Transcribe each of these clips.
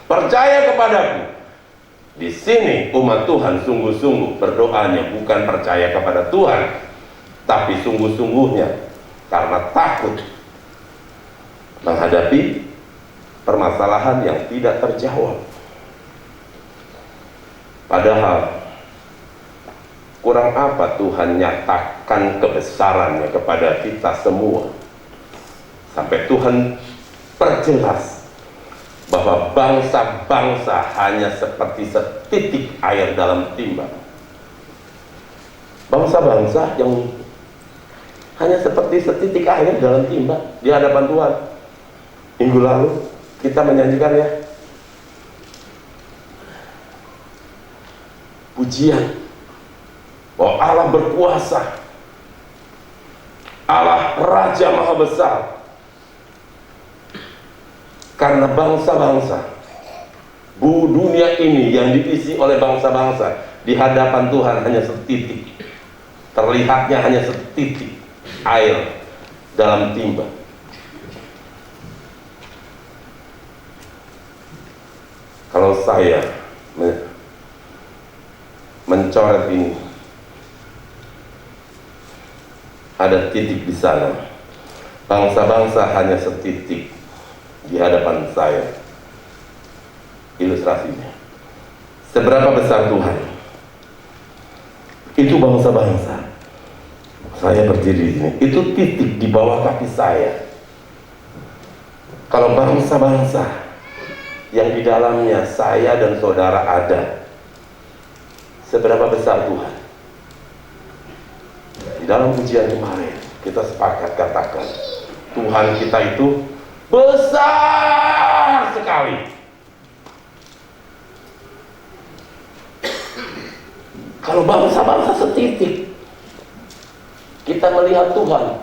percaya kepadaku. Di sini umat Tuhan sungguh-sungguh berdoanya bukan percaya kepada Tuhan, tapi sungguh-sungguhnya karena takut menghadapi permasalahan yang tidak terjawab. Padahal kurang apa Tuhan nyatakan kebesarannya kepada kita semua, sampai Tuhan perjelas bahwa bangsa-bangsa hanya seperti setitik air dalam timba. Bangsa-bangsa yang hanya seperti setitik air dalam timba di hadapan Tuhan. Minggu lalu kita menyanyikan ya, pujian bahwa Allah berkuasa, Allah Raja Maha Besar. Karena bangsa-bangsa dunia ini yang diisi oleh bangsa-bangsa di hadapan Tuhan hanya setitik, terlihatnya hanya setitik air dalam timba. Kalau saya mencoret ini, ada titik di sana, bangsa-bangsa hanya setitik di hadapan saya. Ilustrasinya, seberapa besar Tuhan, itu bangsa-bangsa. Saya berdiri di sini, itu titik di bawah kaki saya. Kalau bangsa-bangsa yang di dalamnya saya dan saudara ada, seberapa besar Tuhan? Di dalam pujian kemarin kita sepakat katakan, Tuhan kita itu besar sekali. Kalau bangsa-bangsa setitik, kita melihat Tuhan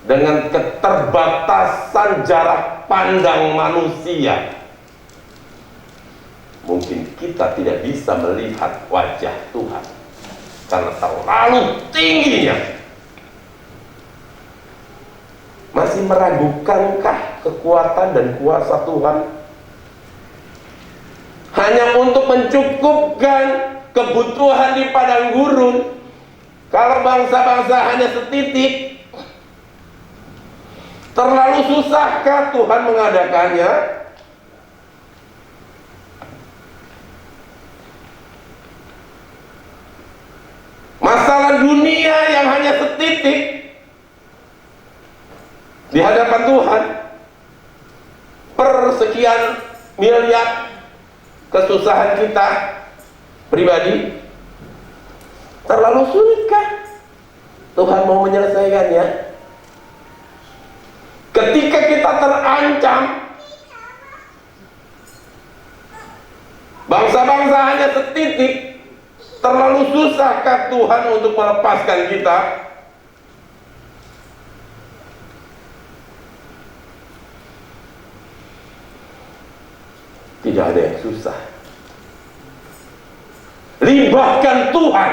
dengan keterbatasan jarak pandang manusia, mungkin kita tidak bisa melihat wajah Tuhan karena terlalu tingginya. Masih meragukankah kekuatan dan kuasa Tuhan hanya untuk mencukupkan kebutuhan di padang gurun? Kalau bangsa-bangsa hanya setitik, terlalu susahkah Tuhan mengadakannya? Masalah dunia yang hanya setitik di hadapan Tuhan, persekian miliar kesusahan kita pribadi, terlalu sulitkah Tuhan mau menyelesaikannya? Ketika kita terancam, bangsa-bangsa hanya setitik, terlalu susahkah Tuhan untuk melepaskan kita? Tidak ada yang susah. Libatkan Tuhan.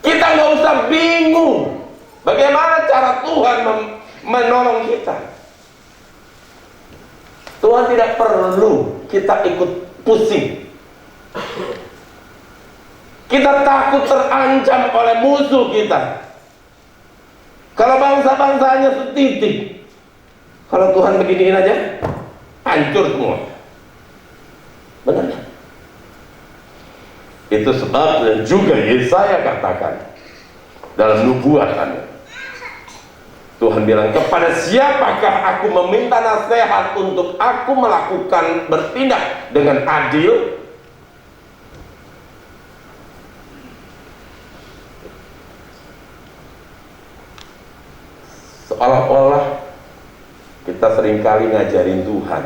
Kita nggak usah bingung bagaimana cara Tuhan menolong kita. Tuhan tidak perlu kita ikut pusing. Kita takut terancam oleh musuh kita. Kalau bangsa-bangsa hanya setitik, kalau Tuhan beginiin aja, hancur semua. Benar? Itu sebabnya juga Yesaya katakan dalam nubuatannya, Tuhan bilang, kepada siapakah aku meminta nasihat untuk aku melakukan bertindak dengan adil? Seolah-olah kita seringkali ngajarin Tuhan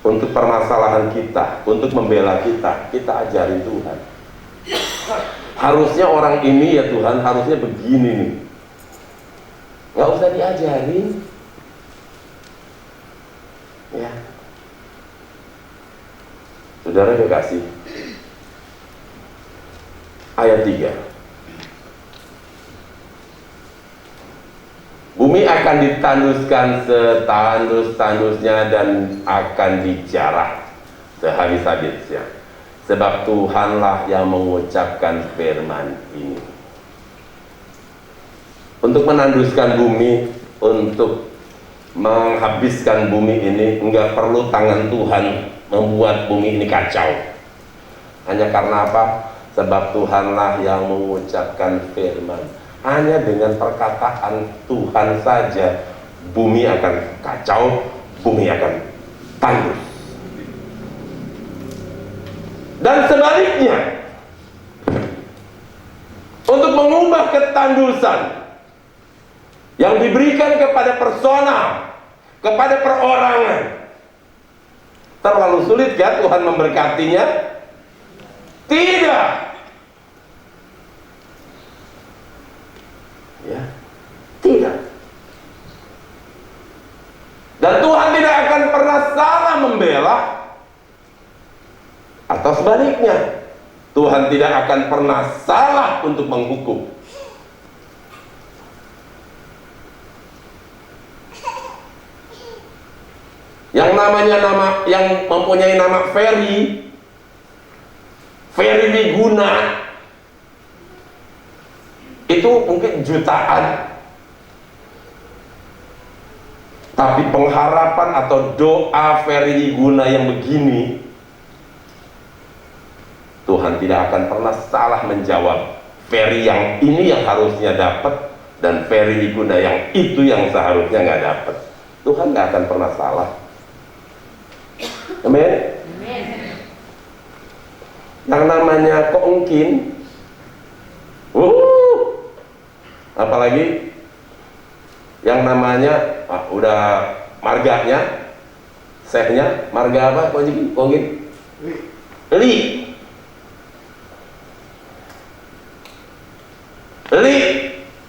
untuk permasalahan kita, untuk membela kita, kita ajarin Tuhan. Harusnya orang ini ya Tuhan, harusnya begini nih. Nggak usah diajarin. Ya. Saudara kekasih, ayat 3. Bumi akan ditanduskan setandus-tandusnya dan akan dijarah sehabis-habisnya. Sebab Tuhanlah yang mengucapkan firman ini. Untuk menanduskan bumi, untuk menghabiskan bumi ini, enggak perlu tangan Tuhan membuat bumi ini kacau. Hanya karena apa? Sebab Tuhanlah yang mengucapkan firman. Hanya dengan perkataan Tuhan saja bumi akan kacau, bumi akan tandus. Dan sebaliknya, untuk mengubah ketandusan yang diberikan kepada personal, kepada perorangan, terlalu sulit kan Tuhan memberkatinya? Tidak. Ya, tidak. Dan Tuhan tidak akan pernah salah membela, atau sebaliknya, Tuhan tidak akan pernah salah untuk menghukum. Yang mempunyai nama Ferry Wiguna, itu mungkin jutaan, tapi pengharapan atau doa Ferry Wiguna yang begini, Tuhan tidak akan pernah salah menjawab. Ferry yang ini yang harusnya dapat, dan Ferry Wiguna yang itu yang seharusnya nggak dapat. Tuhan nggak akan pernah salah. Amin. Yang namanya keungkin, apalagi yang namanya udah marganya, sehnya marga apa? Keungkin,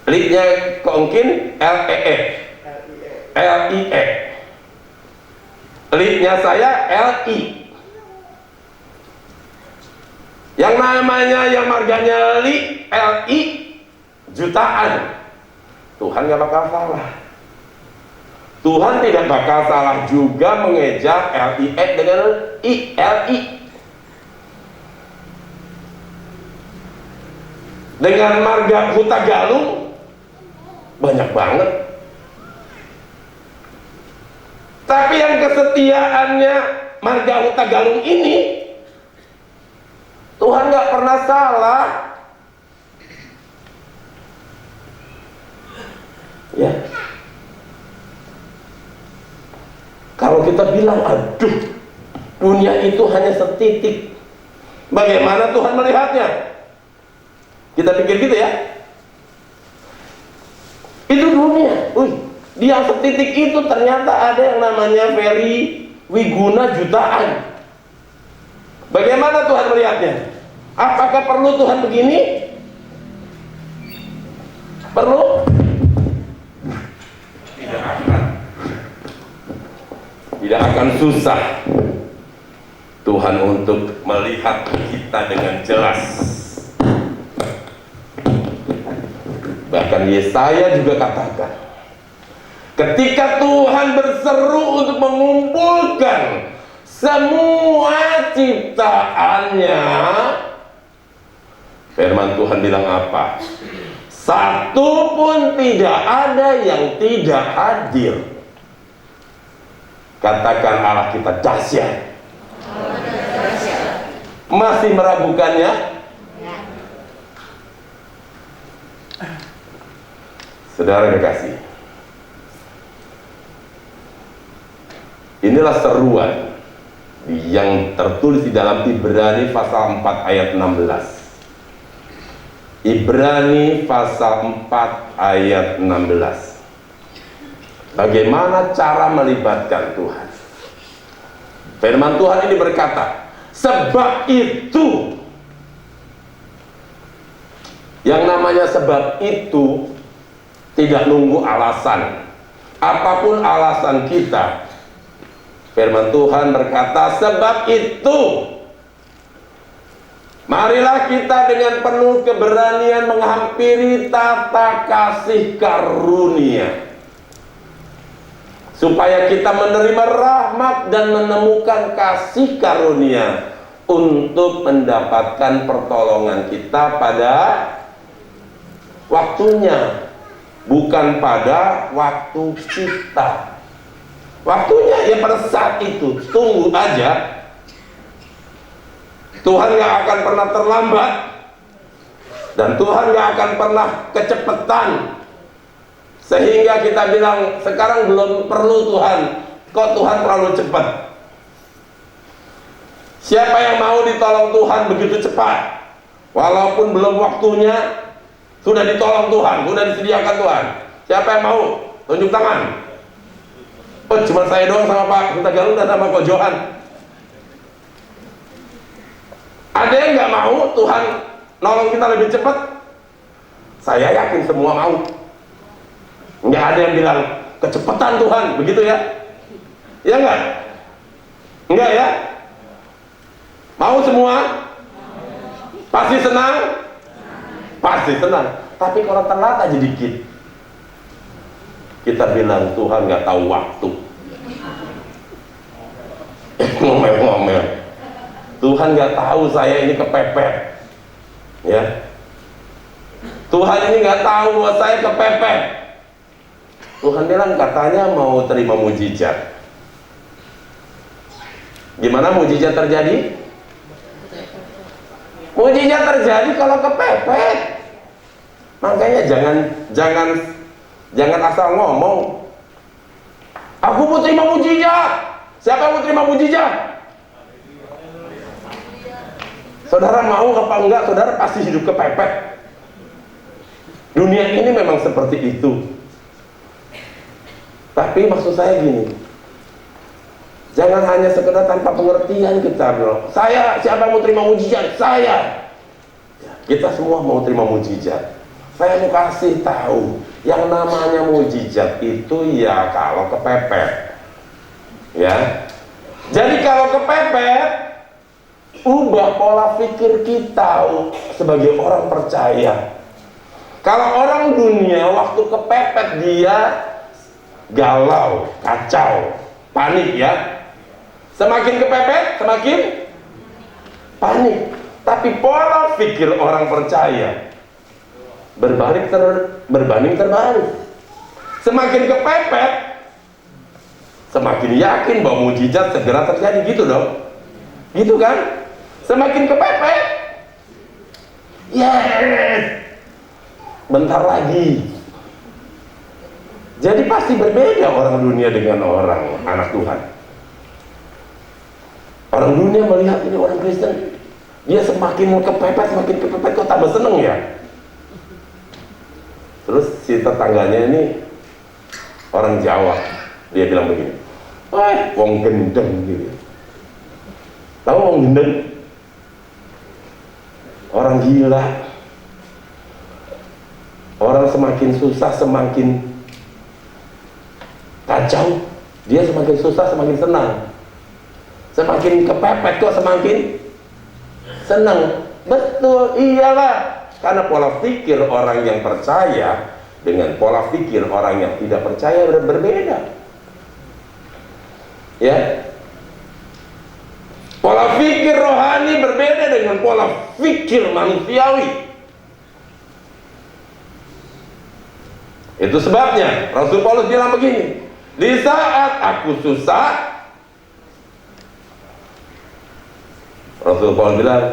Li-nya keungkin L-E-E, L-I-E. Li-nya saya L-I. Yang namanya yang marganya Li, L-I, jutaan. Tuhan gak bakal salah. Tuhan tidak bakal salah juga mengeja L-I-E dengan I-L-I. Dengan marga Huta Galung banyak banget. Tapi yang kesetiaannya marga Huta Galung ini, Tuhan gak pernah salah. Ya. Kalau kita bilang, aduh, dunia itu hanya setitik, bagaimana Tuhan melihatnya? Kita pikir gitu ya. Itu dunia. Di yang setitik itu ternyata ada yang namanya Ferry Wiguna jutaan. Bagaimana Tuhan melihatnya? Apakah perlu Tuhan begini? Perlu? Tidak akan. Tidak akan susah Tuhan untuk melihat kita dengan jelas. Bahkan Yesaya juga katakan, ketika Tuhan berseru untuk mengumpulkan semua ciptaannya, firman Tuhan bilang apa? Satu pun tidak ada yang tidak hadir. Katakan Allah kita dahsyat. Masih meragukannya? Saudara kekasih, inilah seruan yang tertulis di dalam Ibrani pasal 4 ayat 16. Ibrani pasal 4 ayat 16. Bagaimana cara melibatkan Tuhan? Firman Tuhan ini berkata, sebab itu, yang namanya sebab itu tidak nunggu alasan. Apapun alasan kita, firman Tuhan berkata, sebab itu marilah kita dengan penuh keberanian menghampiri tata kasih karunia. supaya kita menerima rahmat dan menemukan kasih karunia untuk mendapatkan pertolongan kita pada waktunya, bukan pada waktu kita. Waktunya ya pada saat itu, tunggu aja. Tuhan gak akan pernah terlambat, dan Tuhan gak akan pernah kecepatan sehingga kita bilang sekarang belum perlu Tuhan, kok Tuhan terlalu cepat. Siapa yang mau ditolong Tuhan begitu cepat, walaupun belum waktunya, sudah ditolong Tuhan, sudah disediakan Tuhan? Siapa yang mau? Tunjuk tangan. Oh, cuma saya doang sama Pak Huta Galung dan sama Ko Johan. Ada yang nggak mau Tuhan nolong kita lebih cepat? Saya yakin semua mau. Nggak ada yang bilang kecepatan Tuhan, begitu ya? Ya nggak? Nggak ya? Mau semua? Pasti senang? Pasti senang. Tapi kalau telat aja dikit, kita bilang Tuhan nggak tahu waktu. Ngomel-ngomel. Tuhan nggak tahu saya ini kepepet, ya. Tuhan ini nggak tahu bahwa saya kepepet. Tuhan bilang katanya mau terima mujizat. Gimana mujizat terjadi? Mujizat terjadi kalau kepepet. Makanya jangan asal ngomong. Aku mau terima mujizat. Siapa yang mau terima mujizat? Saudara mau apa enggak, saudara pasti hidup kepepet. Dunia ini memang seperti itu. Tapi maksud saya gini, jangan hanya sekedar tanpa pengertian kita bilang, siapa yang mau terima mujizat? Saya. Kita semua mau terima mujizat. Saya mau kasih tahu, yang namanya mujizat itu ya kalau kepepet. Ya. Jadi kalau kepepet, ubah pola pikir kita sebagai orang percaya. Kalau orang dunia waktu kepepet dia galau, kacau, panik ya. Semakin kepepet, semakin panik. Tapi pola pikir orang percaya berbanding terbalik. Semakin kepepet, semakin yakin bahwa mujizat segera terjadi, gitu dong. Gitu kan? Semakin kepepet, yes, bentar lagi. Jadi pasti berbeda orang dunia dengan orang anak Tuhan. Orang dunia melihat ini orang Kristen, dia semakin kepepet, kok tambah seneng ya. Terus si tetangganya ini orang Jawa, dia bilang begini, wong gendeng gitu. Tahu wong gendeng? Orang gila. Orang semakin susah semakin kacau, dia semakin susah semakin senang. Semakin kepepet kok semakin senang. Betul, iyalah. Karena pola pikir orang yang percaya dengan pola pikir orang yang tidak percaya berbeda. Ya. Pola pikir rohani berbeda dengan pola pikir manusiawi. Itu sebabnya Rasul Paulus bilang begini, di saat aku susah, Rasul Paulus bilang,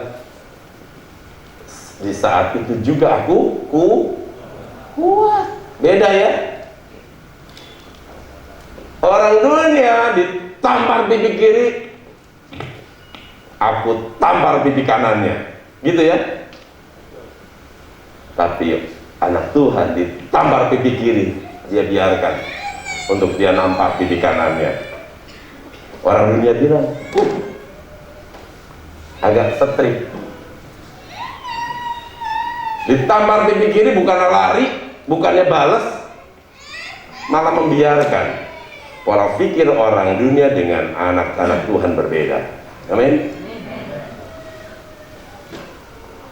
di saat itu juga aku kuat. Beda ya. Orang dunia ditampar pipi kiri, aku tampar pipi kanannya, gitu ya. Tapi anak Tuhan ditampar pipi kiri, dia biarkan untuk dia nampak pipi kanannya. Orang dunia bilang agak setrik. Ditampar pipi kiri bukannya lari, bukannya balas, malah membiarkan. Pola pikir orang dunia dengan anak-anak Tuhan berbeda. Amin.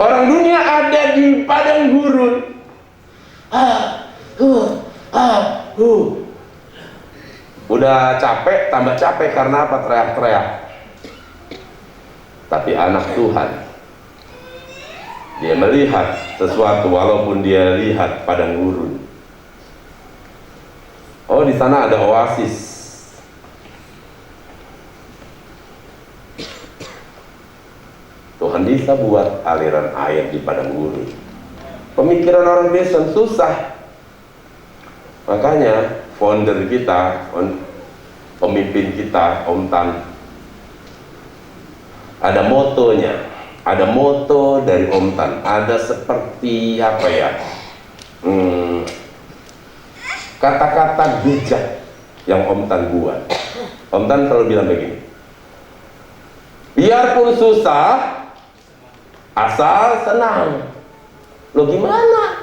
Orang dunia ada di padang gurun, Udah capek, tambah capek karena apa? Teriak-teriak. Tapi anak Tuhan, dia melihat sesuatu walaupun dia lihat padang gurun. Oh, di sana ada oasis. Tuhan bisa buat aliran air di padang gurun. Pemikiran orang Kristen susah. Makanya founder kita, pemimpin kita, Om Tan, ada motonya. Ada moto dari Om Tan. Ada seperti apa ya? Kata-kata bijak yang Om Tan buat. Om Tan selalu bilang begini, biarpun susah, asal senang. Lo gimana?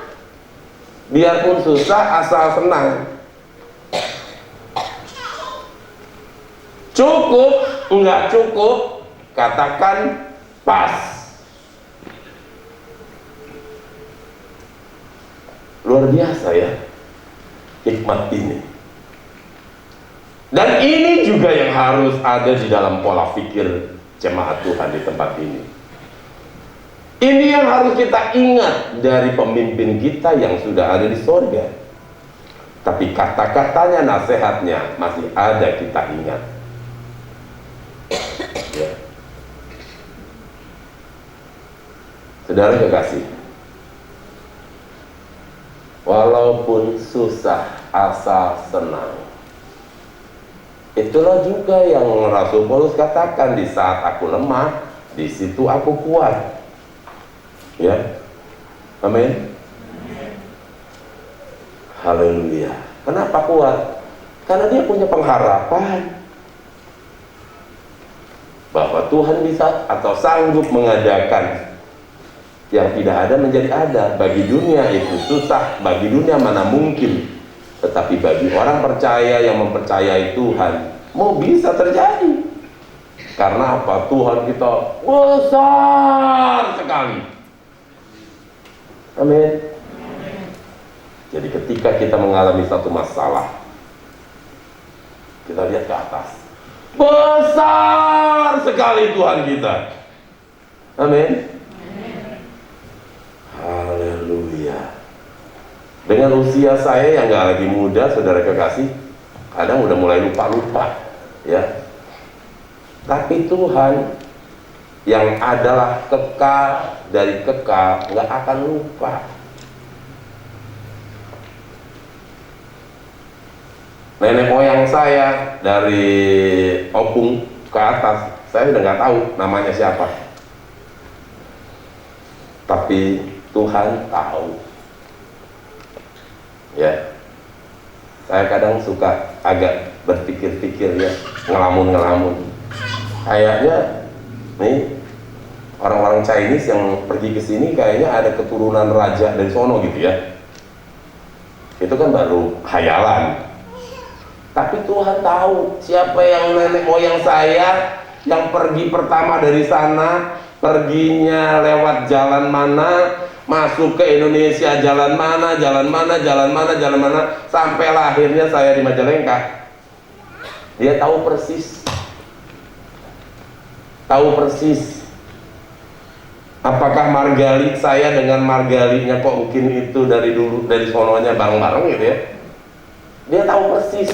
Biarpun susah, asal senang. Cukup, enggak cukup, katakan pas. Luar biasa ya hikmat ini. Dan ini juga yang harus ada di dalam pola pikir jemaat Tuhan di tempat ini. Ini yang harus kita ingat dari pemimpin kita yang sudah ada di sorga. Tapi kata-katanya, nasihatnya masih ada kita ingat. Ya. Saudara kekasih, walaupun susah, asal senang. Itulah juga yang Rasul Paulus katakan, di saat aku lemah, di situ aku kuat. Ya, amin. Haleluya. Kenapa kuat? Karena dia punya pengharapan bahwa Tuhan bisa atau sanggup mengadakan yang tidak ada menjadi ada. Bagi dunia itu susah, bagi dunia mana mungkin. Tetapi bagi orang percaya yang mempercayai Tuhan, mau bisa terjadi. Karena apa? Tuhan kita besar sekali. Amin. Jadi ketika kita mengalami satu masalah, kita lihat ke atas. Besar sekali Tuhan kita. Amin. Haleluya. Dengan usia saya yang gak lagi muda, saudara kekasih, kadang udah mulai lupa-lupa, ya. Tapi Tuhan yang adalah kekal dari kekal gak akan lupa. Nenek moyang saya dari opung ke atas, saya udah gak tahu namanya siapa. Tapi Tuhan tahu. Ya, saya kadang suka agak berpikir-pikir ya, ngelamun-ngelamun. Kayaknya nih orang-orang Chinese yang pergi ke sini kayaknya ada keturunan raja dari sono gitu ya. Itu kan baru khayalan. Tapi Tuhan tahu siapa yang nenek moyang saya yang pergi pertama dari sana, perginya lewat jalan mana, masuk ke Indonesia jalan mana, sampai lahirnya saya di Majalengka. Dia tahu persis. Tahu persis. Apakah margalit saya dengan margalitnya kok mungkin itu dari dulu, dari sononya bareng-bareng gitu ya. Dia tahu persis.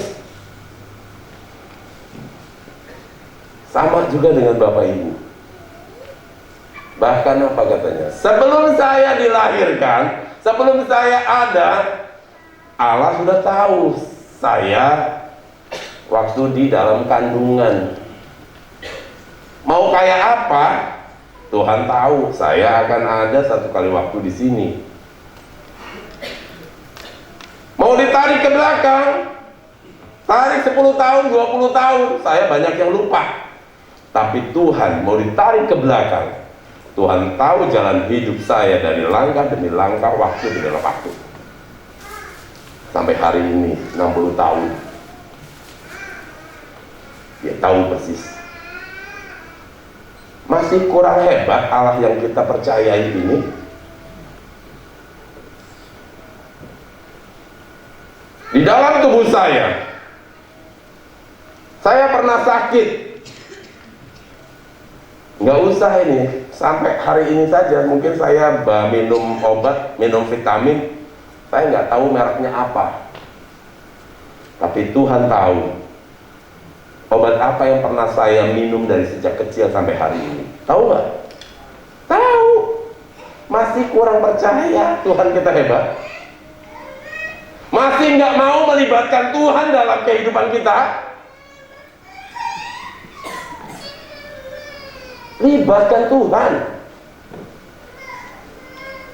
Sama juga dengan Bapak Ibu. Bahkan apa katanya? Sebelum saya dilahirkan, sebelum saya ada, Allah sudah tahu saya waktu di dalam kandungan. Mau kayak apa? Tuhan tahu saya akan ada satu kali waktu di sini. Mau ditarik ke belakang, tarik 10 tahun, 20 tahun, saya banyak yang lupa. Tapi Tuhan mau ditarik ke belakang, Tuhan tahu jalan hidup saya dari langkah demi langkah, waktu demi waktu. Sampai hari ini 60 tahun. Dia tahu persis. Masih kurang hebat Allah yang kita percayai ini? Di dalam tubuh saya Saya pernah sakit. Nggak usah ini, sampai hari ini saja mungkin saya minum obat, minum vitamin, saya nggak tahu mereknya apa, tapi Tuhan tahu obat apa yang pernah saya minum dari sejak kecil sampai hari ini. Tahu nggak? Tahu. Masih kurang percaya Tuhan kita hebat, masih nggak mau melibatkan Tuhan dalam kehidupan kita. Libatkan Tuhan,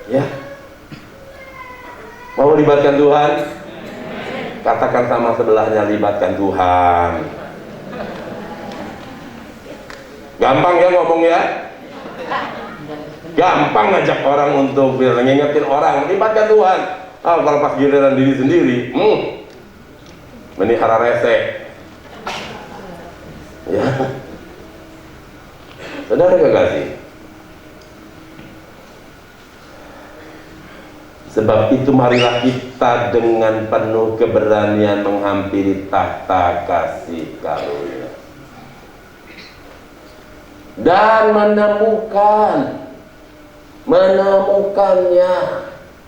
ya. Mau libatkan Tuhan? Katakan sama sebelahnya, libatkan Tuhan. Gampang ya ngomong ya? Gampang ngajak orang untuk ngingetin orang, libatkan Tuhan. Kalau pas giliran diri sendiri, menihara rese, ya. Saudara kekasih, sebab itu marilah kita dengan penuh keberanian menghampiri tahta kasih karunia dan menemukannya.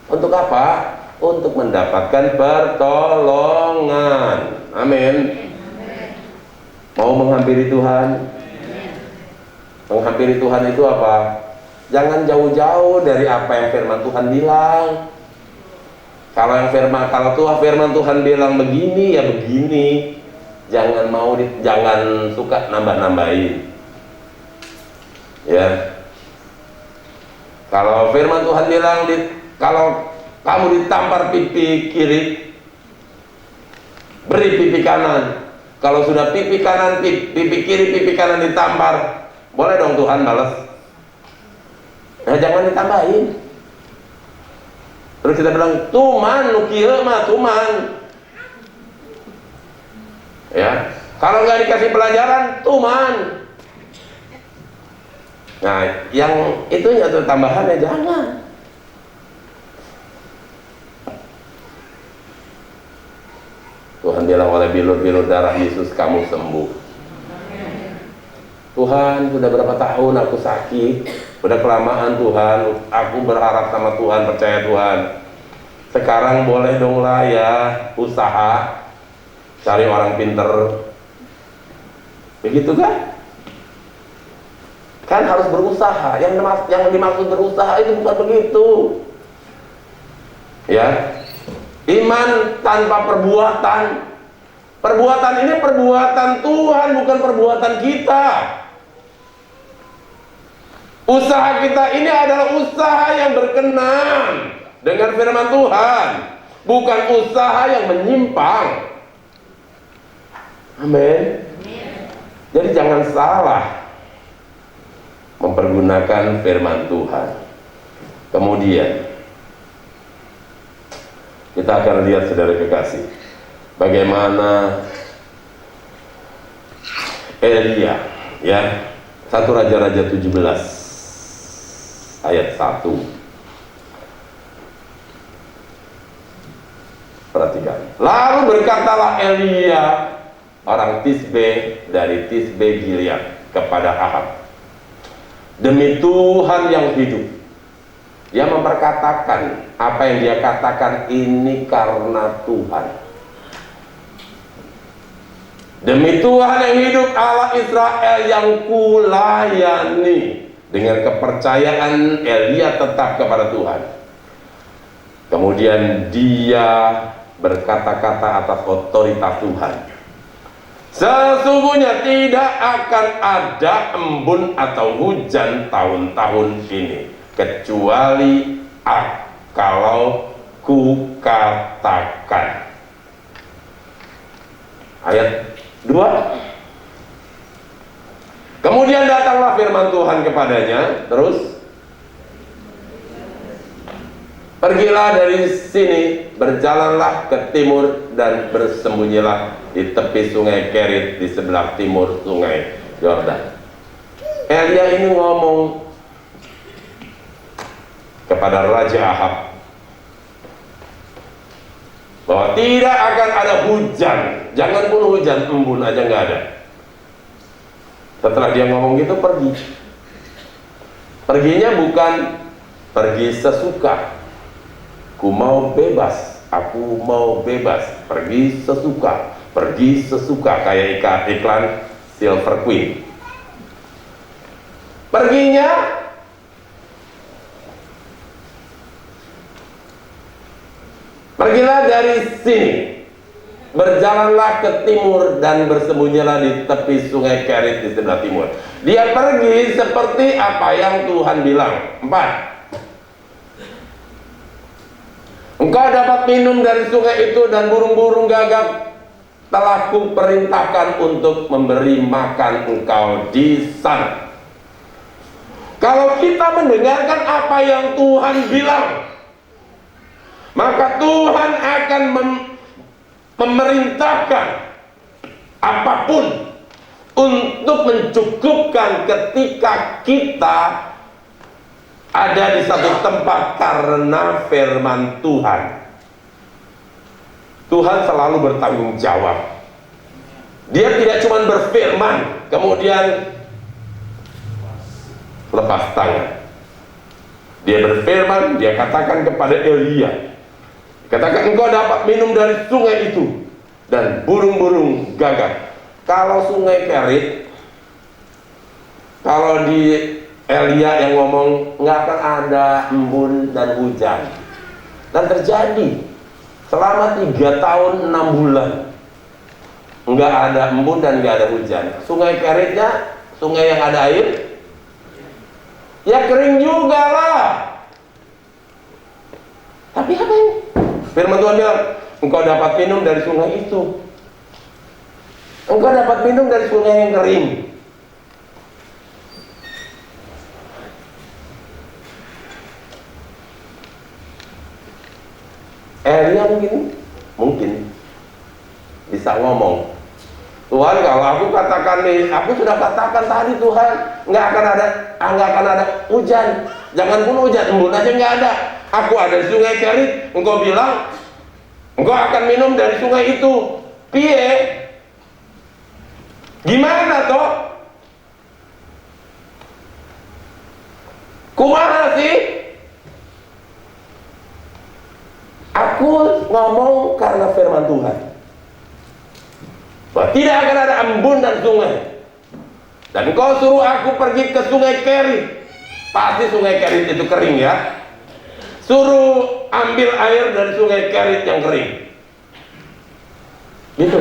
Untuk apa? Untuk mendapatkan pertolongan. Amin. Mau menghampiri Tuhan? Menghampiri Tuhan itu apa? Jangan jauh-jauh dari apa yang firman Tuhan bilang. Kalau firman Tuhan bilang begini, ya begini. Jangan suka nambah-nambahin. Ya. Kalau firman Tuhan bilang kalau kamu ditampar pipi kiri, beri pipi kanan. Kalau sudah pipi kanan, pipi kiri, pipi kanan ditampar, boleh dong Tuhan balas. Nah, jangan ditambahin. Terus kita bilang, tuman, nukieu mah tuman. Ya, kalau nggak dikasih pelajaran, tuman. Nah, yang itunya tuh tambahannya jangan. Tuhan bilang, oleh bilur-bilur darah Yesus kamu sembuh. Tuhan, sudah berapa tahun aku sakit, udah kelamaan Tuhan, aku berharap sama Tuhan, percaya Tuhan. Sekarang boleh dong lah ya usaha, cari orang pinter. Begitu kan? Kan harus berusaha. Yang dimaksud berusaha itu bukan begitu. Ya, iman tanpa perbuatan. Perbuatan ini perbuatan Tuhan, bukan perbuatan kita. Usaha kita ini adalah usaha yang berkenan dengan firman Tuhan, bukan usaha yang menyimpang. Amin. Jadi jangan salah mempergunakan firman Tuhan. Kemudian kita akan lihat, saudara kekasih, bagaimana Elia, ya, 1 Raja-Raja 17 ayat 1. Perhatikan. Lalu berkatalah Elia orang Tisbe dari Tisbe Gilead kepada Ahab, demi Tuhan yang hidup. Dia memperkatakan apa yang dia katakan ini karena Tuhan. Demi Tuhan yang hidup, Allah Israel yang kulayani. Dengan kepercayaan Elia tetap kepada Tuhan. Kemudian dia berkata-kata atas otoritas Tuhan. Sesungguhnya tidak akan ada embun atau hujan tahun-tahun ini, kecuali kalau ku katakan. Ayat 2. Kemudian datanglah firman Tuhan kepadanya, terus pergilah dari sini, berjalanlah ke timur dan bersembunyilah di tepi sungai Kerit di sebelah timur sungai Yordan. Elia ini ngomong kepada Raja Ahab, bahwa tidak akan ada hujan. Jangan pun hujan, embun aja nggak ada. Setelah dia ngomong gitu, pergi. Perginya bukan pergi sesuka. Ku mau bebas, aku mau bebas. Pergi sesuka, pergi sesuka, kayak iklan Silver Queen. Perginya pergilah dari sini, berjalanlah ke timur dan bersembunyilah di tepi sungai Kerit di sebelah timur. Dia pergi seperti apa yang Tuhan bilang. 4. Engkau dapat minum dari sungai itu dan burung-burung gagak telah kuperintahkan untuk memberi makan engkau di sana. Kalau kita mendengarkan apa yang Tuhan bilang, maka Tuhan akan memerintahkan apapun untuk mencukupkan ketika kita ada di satu tempat karena firman Tuhan. Tuhan selalu bertanggung jawab. Dia tidak cuma berfirman kemudian lepas tangan. Dia berfirman, dia katakan kepada Elia, katakan engkau dapat minum dari sungai itu dan burung-burung gagak. Kalau sungai Kerit, kalau di Elia yang ngomong, nggak akan ada embun dan hujan. Dan terjadi selama 3 tahun 6 bulan nggak ada embun dan nggak ada hujan. Sungai Keritnya, sungai yang ada air, ya kering juga lah. Tapi apa ini? Firman Tuhan bilang, engkau dapat minum dari sungai itu. Engkau dapat minum dari sungai yang kering. Elia mungkin bisa ngomong, Tuhan, kalau aku katakan nih, aku sudah katakan tadi Tuhan, nggak akan ada hujan. Jangan pun hujan, embun aja nggak ada. Aku ada di sungai Kerit, engkau bilang engkau akan minum dari sungai itu. Piye? Gimana toh? Kumaha sih? Aku ngomong karena firman Tuhan, bahwa tidak akan ada embun dan sungai. Dan kau suruh aku pergi ke sungai Kerit. Pasti sungai Kerit itu kering ya. Suruh ambil air dari sungai Kerit yang kering. Gitu.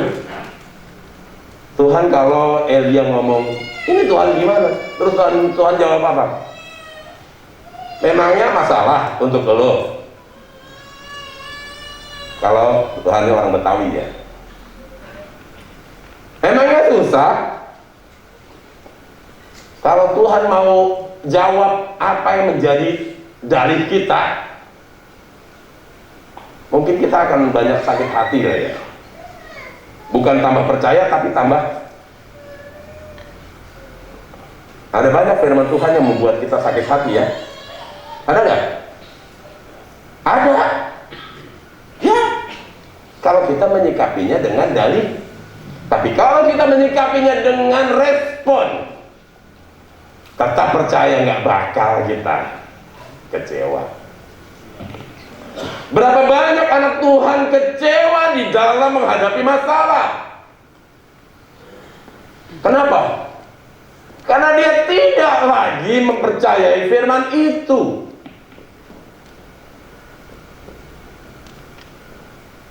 Tuhan kalau Elia ngomong, ini Tuhan gimana? Terus Tuhan jawab apa? Memangnya masalah untuk lo? Kalau Tuhan orang Betawi ya. Memangnya susah? Kalau Tuhan mau jawab apa yang menjadi dalih kita, mungkin kita akan banyak sakit hati lah ya. Bukan tambah percaya, tapi tambah. Ada banyak firman Tuhan yang membuat kita sakit hati ya. Ada nggak? Ada. Ya. Kalau kita menyikapinya dengan dalih. Tapi kalau kita menyikapinya dengan respon, tetap percaya nggak bakal kita kecewa. Berapa banyak anak Tuhan kecewa di dalam menghadapi masalah? Kenapa? Karena dia tidak lagi mempercayai firman itu.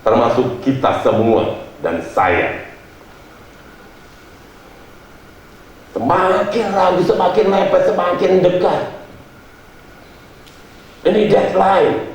Termasuk kita semua dan saya. Semakin ragu, semakin mepet, semakin dekat. Ini deadline.